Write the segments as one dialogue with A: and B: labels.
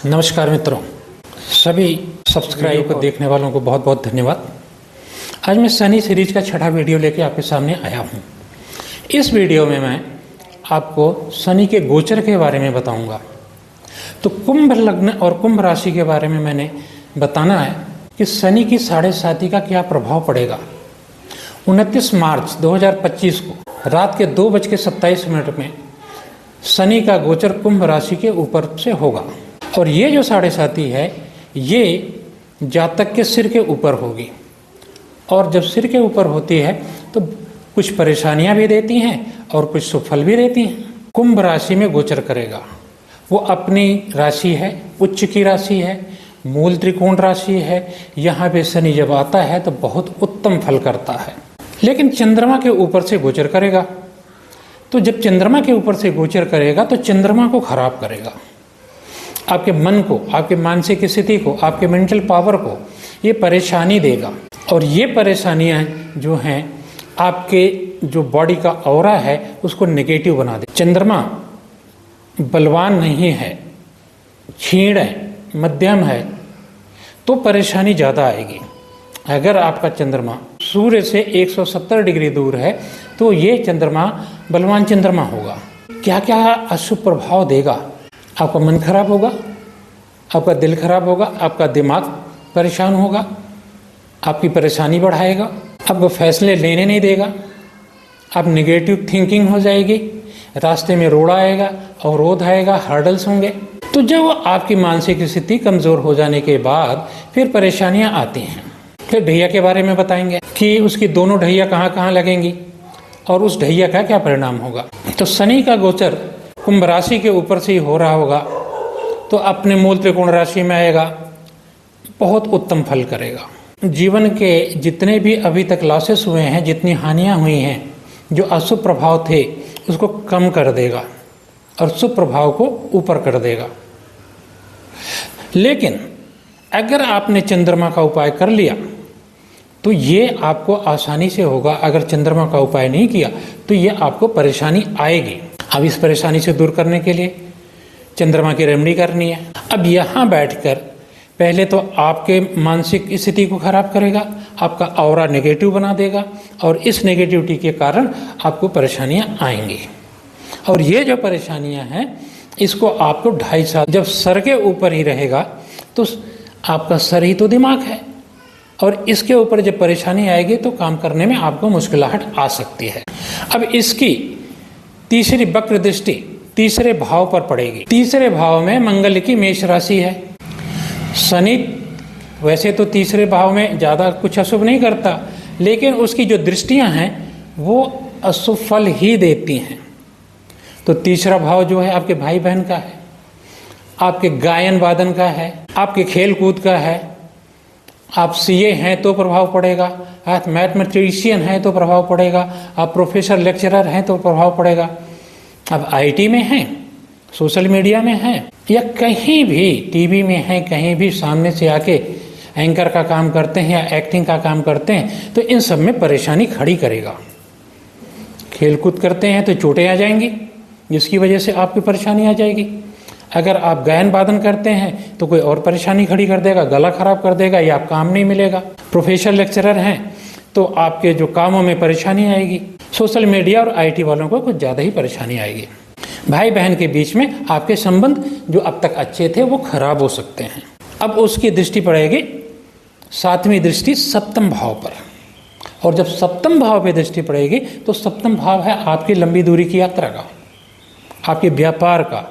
A: नमस्कार मित्रों, सभी सब्सक्राइब को देखने वालों को बहुत बहुत धन्यवाद। आज मैं शनि सीरीज का छठा वीडियो लेके आपके सामने आया हूँ। इस वीडियो में मैं आपको शनि के गोचर के बारे में बताऊंगा। तो कुंभ लग्न और कुंभ राशि के बारे में मैंने बताना है कि शनि की 7.5 का क्या प्रभाव पड़ेगा। 29 मार्च 2025 को रात के 2:27 में शनि का गोचर कुंभ राशि के ऊपर से होगा और ये जो 7.5 है ये जातक के सिर के ऊपर होगी। और जब सिर के ऊपर होती है तो कुछ परेशानियां भी देती हैं और कुछ सुफल भी देती हैं। कुंभ राशि में गोचर करेगा, वो अपनी राशि है, उच्च की राशि है, मूल त्रिकोण राशि है। यहाँ पे शनि जब आता है तो बहुत उत्तम फल करता है, लेकिन चंद्रमा के ऊपर से गोचर करेगा। तो जब चंद्रमा के ऊपर से गोचर करेगा तो चंद्रमा को खराब करेगा, आपके मन को, आपके मानसिक स्थिति को, आपके मेंटल पावर को ये परेशानी देगा। और ये परेशानियां जो हैं आपके जो बॉडी का ऑरा है उसको नेगेटिव बना दे। चंद्रमा बलवान नहीं है, क्षीण है, मध्यम है, तो परेशानी ज़्यादा आएगी। अगर आपका चंद्रमा सूर्य से 170 डिग्री दूर है तो ये चंद्रमा बलवान चंद्रमा होगा। क्या क्या अशुभ प्रभाव देगा? आपका मन खराब होगा, आपका दिल खराब होगा, आपका दिमाग परेशान होगा, आपकी परेशानी बढ़ाएगा, आपको फैसले लेने नहीं देगा, आप नेगेटिव थिंकिंग हो जाएगी, रास्ते में रोड़ आएगा, अवरोध आएगा, हर्डल्स होंगे। तो जब आपकी मानसिक स्थिति कमज़ोर हो जाने के बाद फिर परेशानियां आती हैं। फिर ढैया के बारे में बताएंगे कि उसकी दोनों ढैया कहाँ कहाँ लगेंगी और उस ढैया का क्या परिणाम होगा। तो शनि का गोचर कुंभ राशि के ऊपर से ही हो रहा होगा तो अपने मूल त्रिकोण राशि में आएगा, बहुत उत्तम फल करेगा। जीवन के जितने भी अभी तक लॉसेस हुए हैं, जितनी हानियां हुई हैं, जो अशुभ प्रभाव थे उसको कम कर देगा और शुभ प्रभाव को ऊपर कर देगा। लेकिन अगर आपने चंद्रमा का उपाय कर लिया तो ये आपको आसानी से होगा। अगर चंद्रमा का उपाय नहीं किया तो ये आपको परेशानी आएगी। अब इस परेशानी से दूर करने के लिए चंद्रमा की रेमेडी करनी है। अब यहाँ बैठकर पहले तो आपके मानसिक स्थिति को खराब करेगा, आपका ऑरा नेगेटिव बना देगा और इस नेगेटिविटी के कारण आपको परेशानियाँ आएंगी। और ये जो परेशानियाँ हैं इसको आपको 2.5 साल, जब सर के ऊपर ही रहेगा तो आपका सर ही तो दिमाग है और इसके ऊपर जब परेशानी आएगी तो काम करने में आपको मुश्किलाहट आ सकती है। अब इसकी तीसरी वक्र दृष्टि तीसरे भाव पर पड़ेगी। तीसरे भाव में मंगल की मेष राशि है। शनि वैसे तो तीसरे भाव में ज़्यादा कुछ अशुभ नहीं करता, लेकिन उसकी जो दृष्टियां हैं वो अशुभ फल ही देती हैं। तो तीसरा भाव जो है आपके भाई बहन का है, आपके गायन वादन का है, आपके खेल कूद का है। आप सीए हैं तो प्रभाव पड़ेगा, आप मैथमेटिशियन हैं तो प्रभाव पड़ेगा, आप प्रोफेसर लेक्चरर हैं तो प्रभाव पड़ेगा, आप आईटी में हैं, सोशल मीडिया में हैं या कहीं भी टीवी में हैं, कहीं भी सामने से आके एंकर का काम करते हैं या एक्टिंग का काम करते हैं, तो इन सब में परेशानी खड़ी करेगा। खेलकूद करते हैं तो चोटें आ जाएंगी जिसकी वजह से आपकी परेशानी आ जाएगी। अगर आप गायन वादन करते हैं तो कोई और परेशानी खड़ी कर देगा, गला खराब कर देगा या आप काम नहीं मिलेगा। प्रोफेसर लेक्चरर हैं तो आपके जो कामों में परेशानी आएगी। सोशल मीडिया और आईटी वालों को कुछ ज़्यादा ही परेशानी आएगी। भाई बहन के बीच में आपके संबंध जो अब तक अच्छे थे वो खराब हो सकते हैं। अब उसकी दृष्टि पड़ेगी 7वीं दृष्टि सप्तम भाव पर, और जब सप्तम भाव पे दृष्टि पड़ेगी तो सप्तम भाव है आपकी लंबी दूरी की यात्रा का, आपके व्यापार का,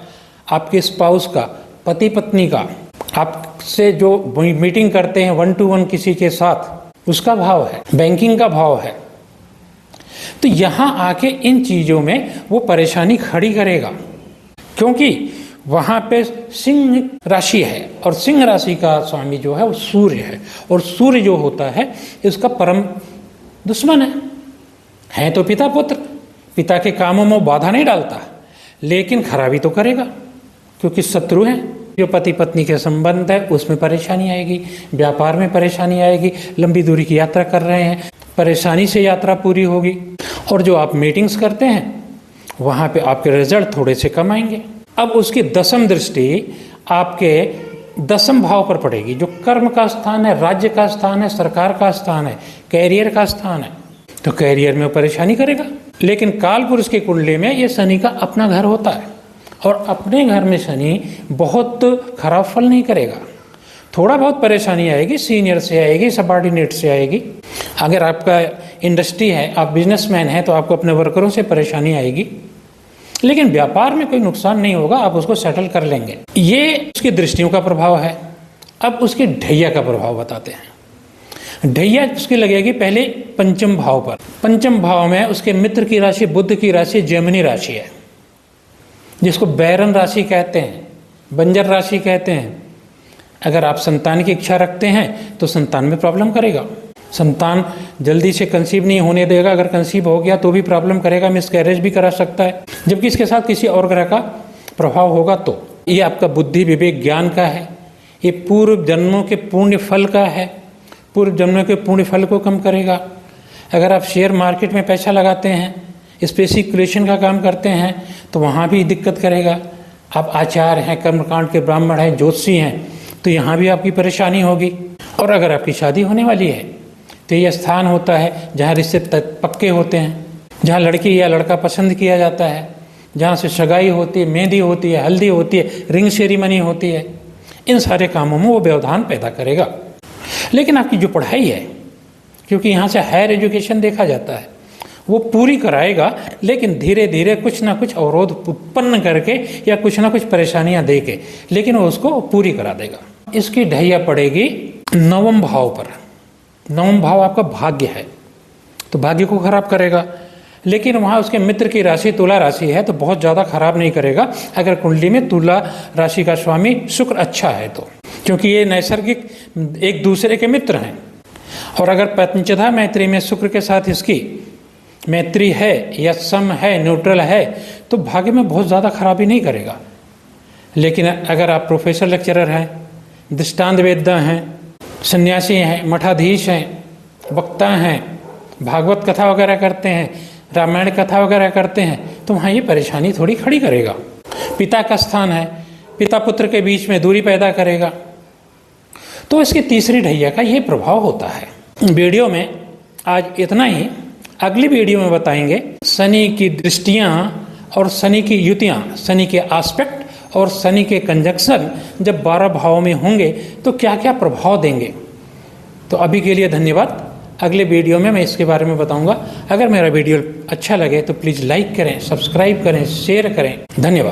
A: आपके स्पाउस का, पति पत्नी का, आपसे जो मीटिंग करते हैं 1 to 1 किसी के साथ, उसका भाव है, बैंकिंग का भाव है। तो यहाँ आके इन चीज़ों में वो परेशानी खड़ी करेगा, क्योंकि वहाँ पे सिंह राशि है और सिंह राशि का स्वामी जो है वो सूर्य है, और सूर्य जो होता है इसका परम दुश्मन है तो पिता पुत्र, पिता के कामों में बाधा नहीं डालता लेकिन खराबी तो करेगा क्योंकि शत्रु है। जो पति पत्नी के संबंध है उसमें परेशानी आएगी, व्यापार में परेशानी आएगी, लंबी दूरी की यात्रा कर रहे हैं, परेशानी से यात्रा पूरी होगी, और जो आप मीटिंग्स करते हैं वहाँ पे आपके रिजल्ट थोड़े से कम आएंगे। अब उसकी 10वीं दृष्टि आपके 10वें भाव पर पड़ेगी, जो कर्म का स्थान है, राज्य का स्थान है, सरकार का स्थान है, कैरियर का स्थान है। तो कैरियर में परेशानी करेगा। लेकिन काल पुरुष की कुंडली में ये शनि का अपना घर होता है और अपने घर में शनि बहुत खराब फल नहीं करेगा। थोड़ा बहुत परेशानी आएगी, सीनियर से आएगी, सबॉर्डिनेट से आएगी। अगर आपका इंडस्ट्री है, आप बिजनेसमैन हैं, तो आपको अपने वर्करों से परेशानी आएगी, लेकिन व्यापार में कोई नुकसान नहीं होगा, आप उसको सेटल कर लेंगे। ये उसकी दृष्टियों का प्रभाव है। अब उसकी ढैया का प्रभाव बताते हैं। ढैया उसकी लगेगी पहले पंचम भाव पर। पंचम भाव में उसके मित्र की राशि, बुध की राशि, जेमिनी राशि है, जिसको बैरन राशि कहते हैं, बंजर राशि कहते हैं। अगर आप संतान की इच्छा रखते हैं तो संतान में प्रॉब्लम करेगा, संतान जल्दी से कंसीव नहीं होने देगा। अगर कंसीव हो गया तो भी प्रॉब्लम करेगा, मिसकैरेज भी करा सकता है। जबकि इसके साथ किसी और ग्रह का प्रभाव होगा तो ये आपका बुद्धि, विवेक, ज्ञान का है। ये पूर्व जन्मों के पुण्य फल का है, पूर्व जन्मों के पुण्य फल को कम करेगा। अगर आप शेयर मार्केट में पैसा लगाते हैं, स्पेसिकुलेशन का काम करते हैं, तो वहाँ भी दिक्कत करेगा। आप आचार्य हैं, कर्मकांड के ब्राह्मण हैं, ज्योतिषी हैं, तो यहाँ भी आपकी परेशानी होगी। और अगर आपकी शादी होने वाली है तो ये स्थान होता है जहाँ रिश्ते पक्के होते हैं, जहाँ लड़की या लड़का पसंद किया जाता है, जहाँ से सगाई होती है, मेहंदी होती है, हल्दी होती है, रिंग सेरेमनी होती है। इन सारे कामों में वो व्यवधान पैदा करेगा। लेकिन आपकी जो पढ़ाई है, क्योंकि यहाँ से हायर एजुकेशन देखा जाता है, वो पूरी कराएगा, लेकिन धीरे धीरे कुछ ना कुछ अवरोध उत्पन्न करके या कुछ ना कुछ परेशानियां दे के, लेकिन वो उसको पूरी करा देगा। इसकी ढैया पड़ेगी 9वें भाव पर। 9वां भाव आपका भाग्य है, तो भाग्य को खराब करेगा। लेकिन वहाँ उसके मित्र की राशि तुला राशि है, तो बहुत ज़्यादा खराब नहीं करेगा अगर कुंडली में तुला राशि का स्वामी शुक्र अच्छा है तो, क्योंकि ये नैसर्गिक एक दूसरे के मित्र हैं। और अगर पंचधा मैत्री में शुक्र के साथ इसकी मैत्री है या सम है, न्यूट्रल है, तो भाग्य में बहुत ज़्यादा खराबी नहीं करेगा। लेकिन अगर आप प्रोफेसर लेक्चरर हैं, दृष्टांत वेद्ता हैं, सन्यासी हैं, मठाधीश हैं, वक्ता हैं, भागवत कथा वगैरह करते हैं, रामायण कथा वगैरह करते हैं, तो वहाँ ये परेशानी थोड़ी खड़ी करेगा। पिता का स्थान है, पिता पुत्र के बीच में दूरी पैदा करेगा। तो इसकी तीसरी ढैया का ये प्रभाव होता है। वीडियो में आज इतना ही। अगली वीडियो में बताएंगे शनि की दृष्टियाँ और शनि की युतियाँ, शनि के आस्पेक्ट और शनि के कंजक्शन जब 12 भावों में होंगे तो क्या क्या प्रभाव देंगे। तो अभी के लिए धन्यवाद। अगले वीडियो में मैं इसके बारे में बताऊंगा। अगर मेरा वीडियो अच्छा लगे तो प्लीज़ लाइक करें, सब्सक्राइब करें, शेयर करें। धन्यवाद।